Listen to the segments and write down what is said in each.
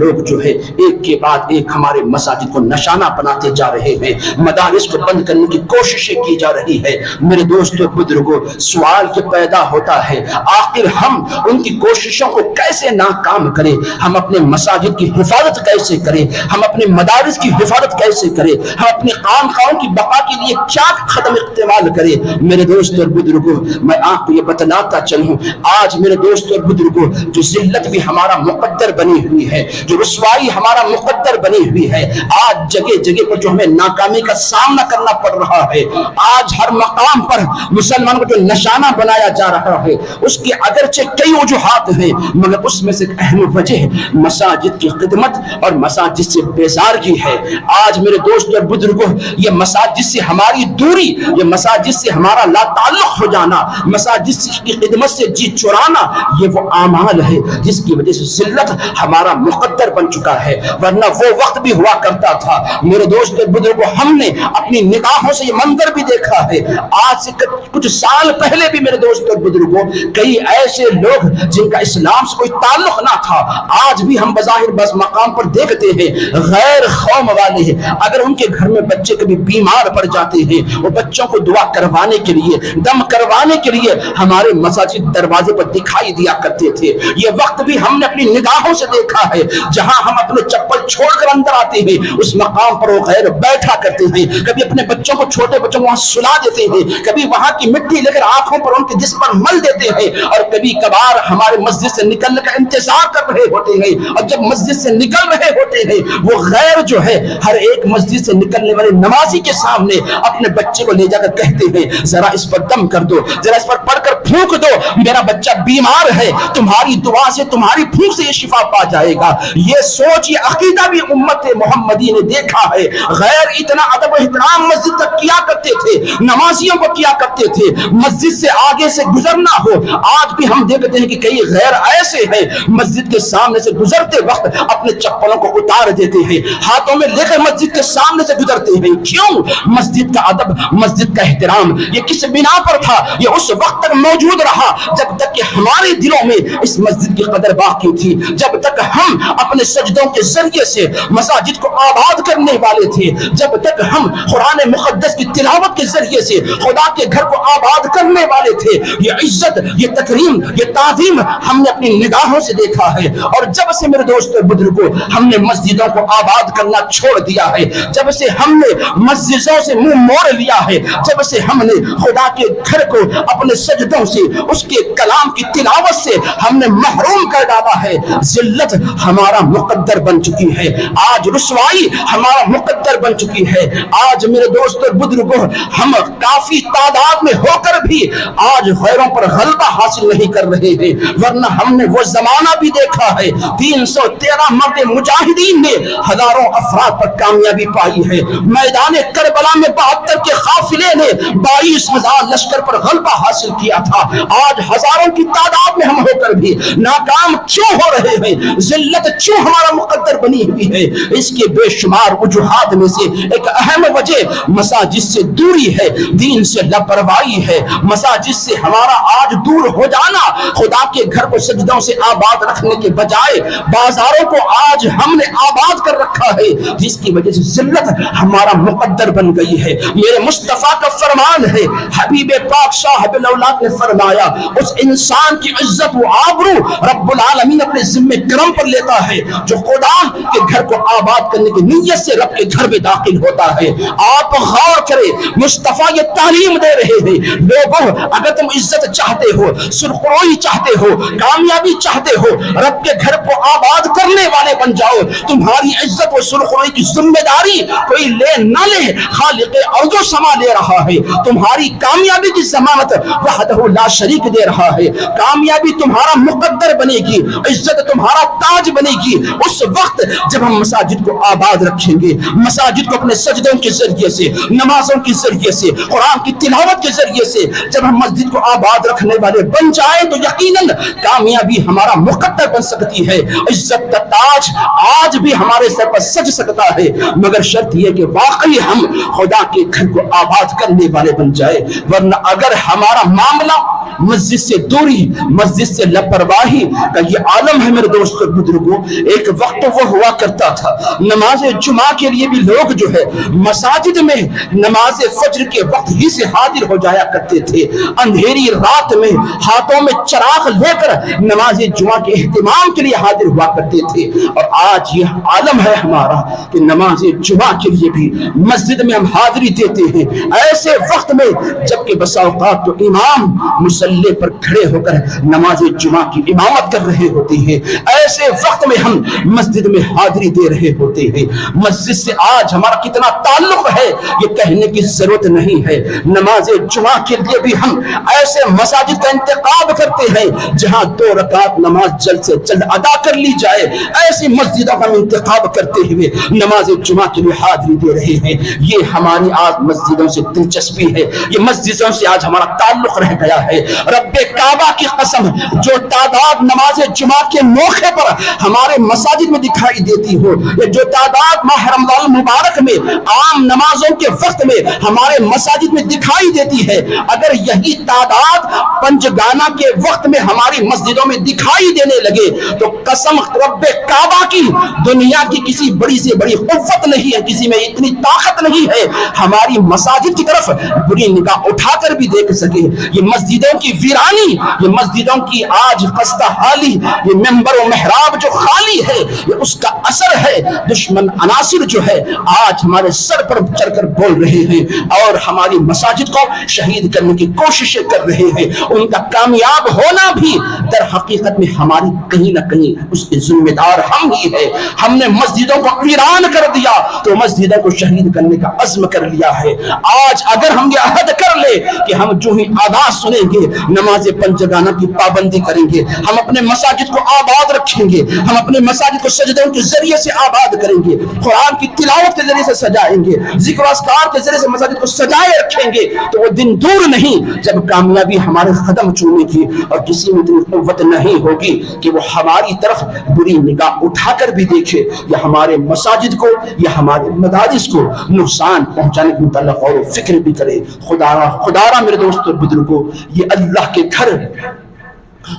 لوگ جو ہے ایک کے بعد ایک ہمارے مساجد کو نشانہ بناتے جا رہے ہیں، مدارس کو بند کرنے کی کوششیں کی جا رہی ہے۔ میرے دوستو بزرگوں، سوال یہ پیدا ہوتا ہے آخر ہم ان کی کوششوں کو کیسے ناکام کریں؟ ہم اپنے مساجد کی حفاظت کیسے کریں؟ ہم اپنے مدارس کی حفاظت کیسے کریں؟ ہم اپنے خانقاہوں کی بقا کے لیے کیا قدم استعمال کریں؟ میرے دوستو اور بزرگوں، میں آپ کو یہ بتلاتا چلوں، آج میرے دوستو اور بزرگوں، جو ذلت بھی ہمارا مقدر بنی ہوئی ہے، جو رسوائی ہمارا مقدر بنی ہوئی ہے، آج جگہ جگہ پر جو ہمیں ناکامی کا سامنا کرنا پڑ رہا ہے، آج ہر مقام پر مسلمانوں کو جو نشانہ بنایا جا رہا ہے، اس کی اگرچہ کئی وجوہات ہیں، مگر اس میں سے ایک اہم وجہ مساجد کی خدمت اور مساجد سے بیزارگی ہے۔ آج میرے دوستو اور بزرگوں، یہ مساجد سے ہماری دوری، یہ مساجد سے ہمارا لا تعلق ہو جانا، مساجد کی خدمت سے جی چرانا، یہ وہ اعمال ہے جس کی وجہ سے ذلت ہمارا مقدر بن چکا ہے۔ ورنہ وہ وقت بھی ہوا کرتا تھا میرے دوستو اور بزرگوں، ہم نے اپنی نگاہوں سے یہ منظر بھی دیکھا ہے، آج سے کچھ سال پہلے بھی میرے دوستو اور بزرگوں، کئی ایسے لوگ جن کا اسلام سے کوئی تعلق نہ تھا، آج بھی ہم بظاہر بس مقام پر دیکھتے ہیں غیر قوم والے ہیں، اگر ان کے گھر میں بچے کبھی بیمار پڑ جاتے ہیں، وہ بچوں کو دعا کروانے کے لیے، دم کروانے کے لیے ہمارے مساجد دروازے پر دکھائی دیا کرتے تھے۔ یہ وقت بھی ہم نے اپنی نگاہوں سے دیکھا ہے، جہاں ہم اپنے چپل چھوڑ کر اندر آتے ہیں، اس مقام پر وہ غیر بیٹھا کرتے ہیں، کبھی اپنے بچوں کو، چھوٹے بچوں کو وہاں سلا دیتے ہیں، کبھی وہاں کی مٹی لے کر آنکھوں پر ان کے جسم پر مل دیتے ہیں، اور کبھی کبھار ہمارے مسجد سے نکلنے کا انتظار کر رہے ہوتے ہیں، اور جب مسجد سے نکل رہے ہوتے ہیں، وہ غیر جو ہے ہر ایک مسجد سے نکلنے والے نمازی کے سامنے اپنے بچے کو لے جا کر کہتے ہیں ذرا اس پر دم کر دو، ذرا اس پر پڑھ کر پھونک دو، میرا بچہ بیمار ہے، تمہاری دعا سے، تمہاری پھونک سے یہ شفا پا جائے گا۔ یہ سوچ، یہ عقیدہ بھی امت محمدی نے دیکھا ہے۔ غیر اتنا ادب و احترام مسجد تک کیا کرتے تھے، نمازیوں کو کیا کرتے تھے، مسجد سے آگے سے گزرنا ہو۔ آج بھی ہم دیکھتے ہیں کہ کئی غیر ایسے ہیں، مسجد کے سامنے سے گزرتے وقت اپنے چپلوں کو اتار دیتے ہیں، ہاتھوں میں لے کر مسجد کے سامنے سے گزرتے ہیں۔ کیوں؟ مسجد کا ادب، مسجد کا احترام یہ کس بنا پر تھا؟ یہ اس وقت تک موجود رہا جب تک کہ ہمارے دلوں میں اس مسجد کی قدر باقی تھی، جب تک ہم اپنے سجدوں کے ذریعے سے مساجد کو آباد کرنے والے تھے، جب تک ہم قرآن مقدس کی تلاوت کے ذریعے سے خدا کے گھر کو آباد کرنے والے تھے۔ یہ عزت، یہ تکریم، یہ تعظیم ہم نے اپنی نگاہوں سے دیکھا ہے، اور جب سے میرے دوستو بزرگوں ہم نے مسجدوں کو آباد کرنا چھوڑ دیا ہے، جب سے ہم نے مسجدوں سے منہ موڑ لیا ہے، جب سے ہم نے خدا کے گھر کو اپنے سجدوں سے، اس کے کلام کی تلاوت سے ہم نے محروم کر ڈالا ہے، ذلت ہمارا مقدر بن چکی ہے، آج رسوائی ہمارا مقدر بن چکی ہے۔ آج میرے دوستو بزرگوں، ہم کافی تعداد میں ہو کر بھی آج غیروں پر غلبہ حاصل نہیں کر رہے ہیں، ورنہ ہم نے وہ زمانہ بھی دیکھا ہے، 313 مرد مجاہدین نے ہزاروں افراد پر کامیابی پائی ہے، میدان کربلا میں 72 کے قافلے نے 22,000 لشکر پر غلبہ حاصل کیا تھا۔ آج ہزاروں کی تعداد میں ہم ہو کر بھی ناکام کیوں ہو رہے ہیں؟ ذلت کیوں ہمارا مقدر بنی ہوئی ہے؟ اس کے بے شمار وجوہات میں سے ایک اہم وجہ مساجد سے دوری ہے، دین سے لاپرواہی ہے، مساجد سے ہمارا آج دور ہو جانا، خدا کے گھر کو سجدوں سے آباد رکھنے کے بجائے بازاروں کو آج ہم نے آباد کر رکھا ہے، جس کی وجہ سے ذلت ہمارا مقدر بن گئی ہے۔ میرے مصطفیٰ کا فرمان ہے، حبیب پاک صاحب الاولاد نے فرمایا، اس انسان کی عزت و آبرو رب العالمین اپنے ذمہ کرم پر لیتا ہے جو خدا کے گھر کو آباد کرنے کی نیت سے رب کے گھر میں داخل ہوتا ہے۔ آپ غور کریں، مصطفیٰ یہ تعلیم دے رہے ہیں، لوگوں اگر تم عزت چاہتے ہو، سرخروئی چاہتے ہو، کامیابی چاہتے ہو، رب کے گھر کو آباد کرنے والے بن جاؤ۔ تمہاری عزت و سرخروئی کی ذمہ داری کوئی لے نہ لے، خالق ارض و سما لے رہا ہے۔ تمہاری کامیابی کی ضمانت وحدہ لا شریک دے رہا ہے۔ کامیابی تمہارا مقدر بنے گی، عزت تمہارا تاج بنے گی اس وقت جب ہم مساجد کو آباد رکھیں گے، مساجد کو اپنے سجدوں کے ذریعے سے، نمازوں کے ذریعے سے، قرآن کی تلاوت تلاوت کے ذریعے سے جب ہم مسجد کو آباد رکھنے والے بن جائیں تو یقیناً کامیابی ہمارا مقدر بن سکتی ہے. عزت کا تاج آج بھی ہمارے سر پر سج سکتا ہے، مگر شرط یہ کہ واقعی ہم خدا کے گھر کو آباد کرنے والے بن جائے. ورنہ اگر ہمارا معاملہ مسجد سے دوری، مسجد سے لاپرواہی کا یہ عالم ہے میرے دوستو بزرگوں. ایک وقت وہ ہوا کرتا تھا نماز جمعہ کے لیے بھی لوگ جو ہے مساجد میں نماز فجر کے وقت ہی سے حاضر ہو جایا کرتے تھے. اندھیری رات میں ہاتھوں میں چراغ لے کر نماز جمعہ کے اہتمام کے لیے حاضر ہوا کرتے تھے. اور آج یہ عالم ہے ہمارا کہ نماز جمعہ کے لیے بھی مسجد میں ہم حاضری دیتے ہیں ایسے وقت میں جبکہ بسا اوقات تو امام مصلی پر کھڑے ہو کر نماز جمعہ کی امامت کر رہے ہوتے ہیں. ایسے وقت میں ہم مسجد میں حاضری دے رہے ہوتے ہیں. مسجد سے آج ہمارا کتنا تعلق ہے یہ کہنے کی ضرورت نہیں ہے. نماز جمعہ کے لیے بھی ہم ایسے مساجد کا انتخاب کرتے ہیں جہاں 2 رکعت نماز جلد سے جلد ادا کر لی جائے. ایسی مسجدوں کا ہم انتخاب کرتے ہوئے نماز جمعہ کے لیے حاضری دے رہے ہیں. یہ ہماری آج مسجدوں سے دلچسپی ہے، یہ مسجدوں سے آج ہمارا تعلق رہ گیا ہے. رب کعبہ کی قسم جو تعداد نماز جمعہ کے موقع پر ہمارے مساجد میں دکھائی دیتی ہو، یا جو تعداد ماہ رمضان مبارک میں عام نمازوں کے وقت میں ہمارے مساجد میں دکھائی دیتی ہے، اگر یہی تعداد پنجگانہ کے وقت میں ہماری مسجدوں میں دکھائی دینے لگے تو قسم رب کعبہ کی دنیا کی کسی بڑی سے بڑی قوت نہیں ہے، کسی میں اتنی طاقت نہیں ہے ہماری مساجد کی طرف بری نگاہ اٹھا کر بھی دیکھ سکے. یہ مسجدوں کی ویرانی، یہ مسجدوں کی آج خستہ حالی، یہ ممبر و محراب جو خالی ہے، یہ اس کا اثر ہے. دشمن عناصر جو ہے آج ہمارے سر پر چڑھ کر بول رہے ہیں اور ہماری مساجد کو شہید کرنے کی کوششیں کر رہے ہیں. ان کا کامیاب ہونا بھی در حقیقت میں ہماری کہیں نہ کہیں اس کے ذمہ دار ہم ہی ہے. ہم نے مسجدوں کو ویران کر دیا تو مسجدوں کو شہید کرنے کا عزم کر لیا ہے. آج اگر ہم یہ عہد کر لے کہ ہم جو ہی آواز سنیں گے نماز پنجگانہ کی پابندی کریں گے، ہم اپنے مساجد کو آباد رکھیں گے، ہم اپنے مساجد کو سجدوں کے ذریعے سے آباد کریں گے، قرآن کی تلاوت کے ذریعے سے سجائیں گے، ذکر و اذکار کے ذریعے سے مساجد کو سجائے رکھیں گے، تو وہ دن دور نہیں جب کامیابی ہمارے قدم چومے گی اور کسی میں اتنی قوت نہیں ہوگی کہ وہ ہماری طرف بری نگاہ اٹھا کر بھی دیکھے یا ہمارے مساجد کو یا ہمارے مدارس کو نقصان پہنچانے کے متعلق غور و فکر بھی کرے. خدا میرے دوستو بزرگوں، یہ اللہ کے گھر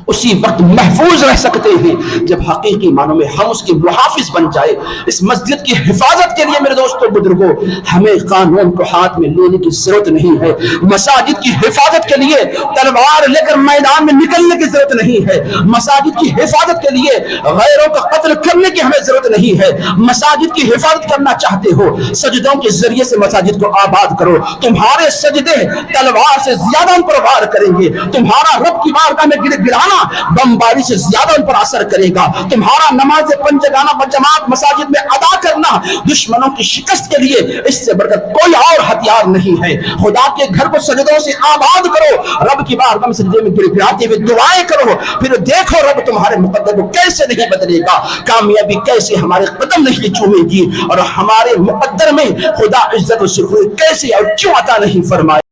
اسی وقت محفوظ رہ سکتے ہیں جب حقیقی معنوں میں ہم اس کے محافظ بن جائے. اس مسجد کی حفاظت کے لیے میرے دوستو بزرگوں ہمیں قانون کو ہاتھ میں لینے کی ضرورت نہیں ہے. مساجد کی حفاظت کے لیے تلوار لے کر میدان میں نکلنے کی ضرورت نہیں ہے. مساجد کی حفاظت کے لیے غیروں کا قتل کرنے کی ہمیں ضرورت نہیں ہے. مساجد کی حفاظت کرنا چاہتے ہو سجدوں کے ذریعے سے مساجد کو آباد کرو. تمہارے سجدے تلوار سے زیادہ ان پر وار کریں گے. تمہارا رب کی بارگاہ میں گرانا بمباری سے زیادہ ان پر اثر کرے گا. تمہارا نماز پنجگانہ بجماعت مساجد میں ادا کرنا دشمنوں کی شکست کے لیے اس سے بڑھ کر کوئی اور ہتھیار نہیں ہے. خدا کے گھر کو سجدوں سے آباد کرو، رب کی بارگاہ میں سجدے میں گڑگڑاتے ہوئے دعائیں کرو، پھر دیکھو رب تمہارے مقدر کو کیسے نہیں بدلے گا، کامیابی کیسے ہمارے قدم نہیں چومے گی اور ہمارے مقدر میں خدا عزت و سرخوری کیسے اور کیوں عطا نہیں فرمائے.